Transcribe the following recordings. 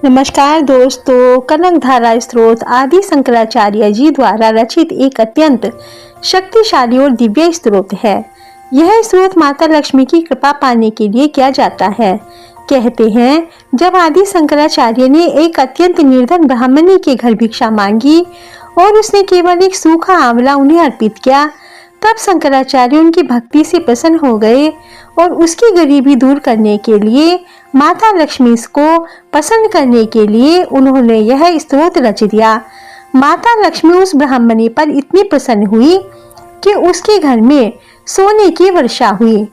नमस्कार दोस्तों, कनक धारा स्त्रोत आदि शंकराचार्य जी द्वारा रचित एक अत्यंत शक्तिशाली और दिव्य स्त्रोत है। यह स्त्रोत माता लक्ष्मी की कृपा पाने के लिए किया जाता है। कहते हैं, जब आदि शंकराचार्य ने एक अत्यंत निर्धन ब्राह्मणी के घर भिक्षा मांगी और उसने केवल एक सूखा आंवला उन्हें अर्पित किया, तब शंकराचार्य उनकी भक्ति से प्रसन्न हो गए और उसकी गरीबी दूर करने के लिए माता लक्ष्मी को प्रसन्न करने के लिए उन्होंने यह स्तोत्र रच दिया। माता लक्ष्मी उस ब्राह्मणी पर इतनी प्रसन्न हुई कि उसके घर में सोने की वर्षा हुई।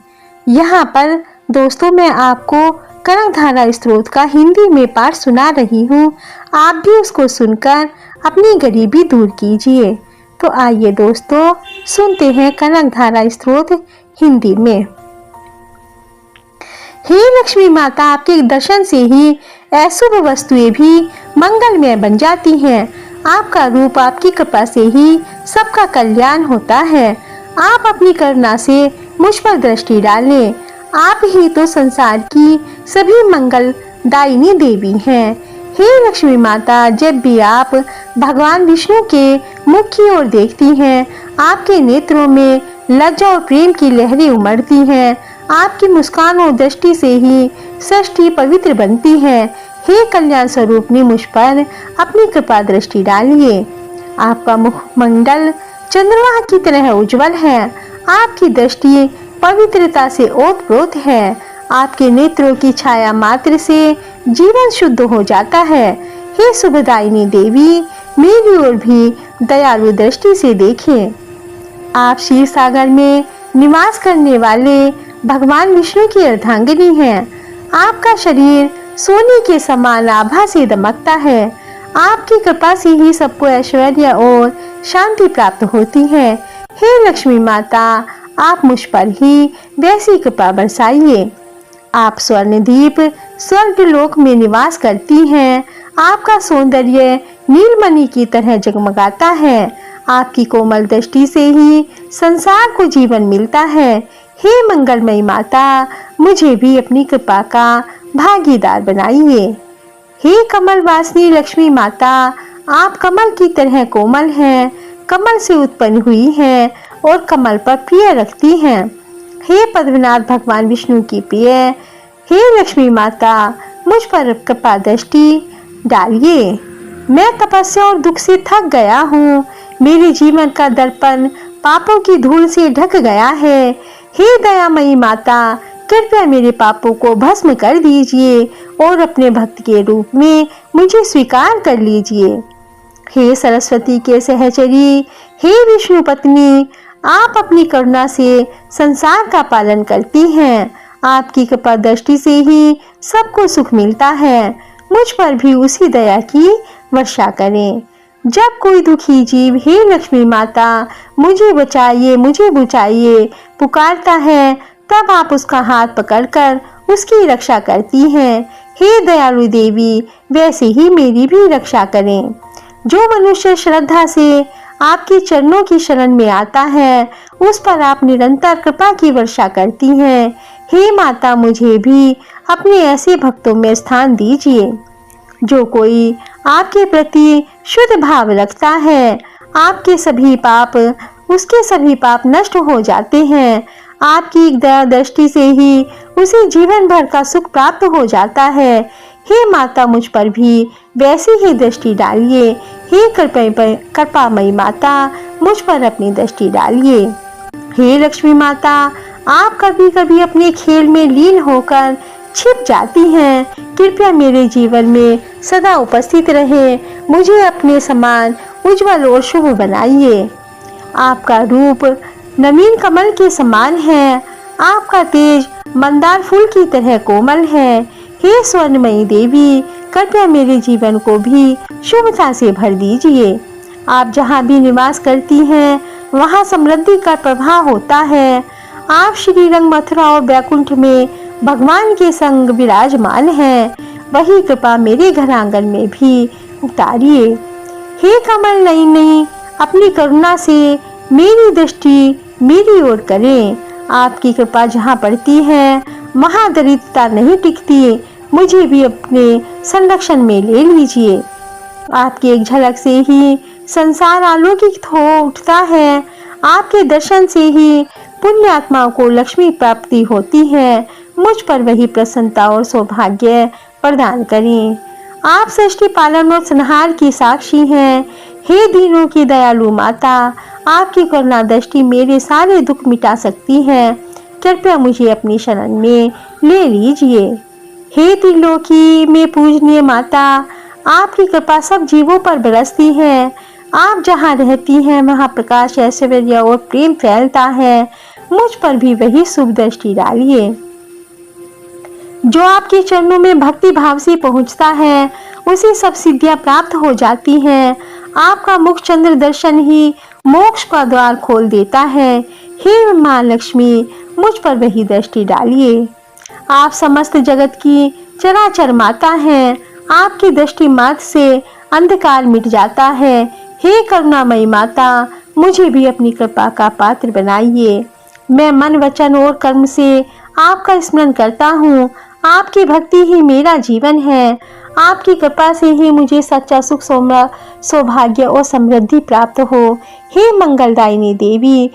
यहाँ पर दोस्तों मैं आपको कनक धारा स्त्रोत का हिंदी में पाठ सुना रही हूँ। आप भी उसको सुनकर अपनी गरीबी दूर कीजिए। तो आइए दोस्तों सुनते हैं कनक धारा स्त्रोत हिंदी में। हे लक्ष्मी माता, आपके दर्शन से ही अशुभ वस्तुएं भी मंगलमय बन जाती हैं। आपका रूप, आपकी कृपा से ही सबका कल्याण होता है। आप अपनी करुणा से मुझ पर दृष्टि डालें। आप ही तो संसार की सभी मंगलदायिनी देवी हैं। हे लक्ष्मी माता, जब भी आप भगवान विष्णु के मुख की ओर देखती हैं, आपके नेत्रों में लज्जा और प्रेम की लहरें उमड़ती हैं। आपकी मुस्कान और दृष्टि से ही सृष्टि पवित्र बनती है। हे कल्याण स्वरूप ने मुझ पर अपनी कृपा दृष्टि डालिए। आपका मुखमंडल चंद्रमा की तरह उज्जवल है। आपकी दृष्टि पवित्रता से ओतप्रोत है। आपके नेत्रों की छाया मात्र से जीवन शुद्ध हो जाता है। हे शुभदायिनी देवी, मेरी ओर भी दयालु दृष्टि से देखें। आप क्षीर सागर में निवास करने वाले भगवान विष्णु की अर्धांगिनी हैं। आपका शरीर सोने के समान आभा से दमकता है। आपकी कृपा से ही सबको ऐश्वर्य और शांति प्राप्त होती है। हे लक्ष्मी माता, आप मुझ पर ही वैसी कृपा बरसाइए। आप स्वर्णदीप स्वर्गलोक में निवास करती हैं। आपका सौंदर्य नीलमणि की तरह जगमगाता है। आपकी कोमल दृष्टि से ही संसार को जीवन मिलता है। हे मंगलमयी माता, मुझे भी अपनी कृपा का भागीदार बनाइए। हे कमल वासिनी लक्ष्मी माता, आप कमल की तरह कोमल हैं, कमल से उत्पन्न हुई हैं और कमल पर प्रिय रखती हैं। हे पद्मनाभ भगवान विष्णु की प्रिय, हे लक्ष्मी माता, मुझ पर कृपा दृष्टि डालिए। मैं तपस्या और दुख से थक गया हूँ। मेरे जीवन का दर्पण पापों की धूल से ढक गया है। हे दयामयी माता, कृपया मेरे पापों को भस्म कर दीजिए और अपने भक्त के रूप में मुझे स्वीकार कर लीजिए। हे सरस्वती के सहचरी, हे विष्णु पत्नी, आप अपनी करुणा से संसार का पालन करती हैं। आपकी कृपा दृष्टि से ही सबको सुख मिलता है। मुझ पर भी उसी दया की वर्षा करें। जब कोई दुखी जीव हे लक्ष्मी माता मुझे बचाइए, मुझे बचाइए पुकारता है, तब आप उसका हाथ पकड़कर उसकी रक्षा करती हैं। हे दयालु देवी, वैसे ही मेरी भी रक्षा करें। जो मनुष्य श्रद्धा से आपके चरणों की शरण में आता है, उस पर आप निरंतर कृपा की वर्षा करती हैं। हे माता, मुझे भी अपने ऐसे भक्तों में स्थान दीजिए। जो कोई आपके प्रति शुद्ध भाव रखता है, आपके सभी पाप, उसके सभी पाप नष्ट हो जाते हैं। आपकी एक दया दृष्टि से ही उसे जीवन भर का सुख प्राप्त हो जाता है। हे माता, मुझ पर भी वैसी ही दृष्टि डालिए। हे कृपामयी माता, मुझ पर अपनी दृष्टि डालिए। हे लक्ष्मी माता, आप कभी कभी अपने खेल में लीन होकर छिप जाती हैं। कृपया मेरे जीवन में सदा उपस्थित रहे। मुझे अपने समान उज्जवल और शुभ बनाइए। आपका रूप नवीन कमल के समान है। आपका तेज मंदार फूल की तरह कोमल है। हे स्वर्णमयी देवी, कृपया मेरे जीवन को भी शुभता से भर दीजिए। आप जहाँ भी निवास करती हैं, वहाँ समृद्धि का प्रभाव होता है। आप श्रीरंग, मथुरा और बैकुंठ में भगवान के संग विराजमान हैं। वही कृपा मेरे घर आंगन में भी उतारिए। हे कमल नयनी, अपनी करुणा से मेरी दृष्टि मेरी ओर करें। आपकी कृपा जहाँ पड़ती है, वहाँ दरिद्रता नहीं टिकती। मुझे भी अपने संरक्षण में ले लीजिए। आपकी एक झलक से ही संसार अलौकिक हो उठता है। आपके दर्शन से ही पुण्य आत्माओं को लक्ष्मी प्राप्ति होती है। मुझ पर वही प्रसन्नता और सौभाग्य प्रदान करें। आप सृष्टि पालन और संहार की साक्षी हैं। हे दीनों की दयालु माता, आपकी करुणा दृष्टि मेरे सारे दुख मिटा सकती है। कृपया मुझे अपनी शरण में ले लीजिए। हे त्रिलोकी में पूजनीय माता, आपकी कृपा सब जीवों पर बरसती है। आप जहाँ रहती हैं वहाँ प्रकाश, ऐश्वर्य और प्रेम फैलता है। मुझ पर भी वही शुभ दृष्टि डालिए। जो आपके चरणों में भक्ति भाव से पहुँचता है उसे सब सिद्धियां प्राप्त हो जाती हैं। आपका मुख चंद्र दर्शन ही मोक्ष का द्वार खोल देता है। हे माँ लक्ष्मी, मुझ पर वही दृष्टि डालिए। आप समस्त जगत की चराचर माता हैं। आपकी दृष्टि मात्र से अंधकार मिट जाता है। हे करुणामयी माता, मुझे भी अपनी कृपा का पात्र बनाइए। मैं मन वचन और कर्म से आपका स्मरण करता हूँ। आपकी भक्ति ही मेरा जीवन है। आपकी कृपा से ही मुझे सच्चा सुख, सौभाग्य और समृद्धि प्राप्त हो। हे मंगलदायिनी देवी,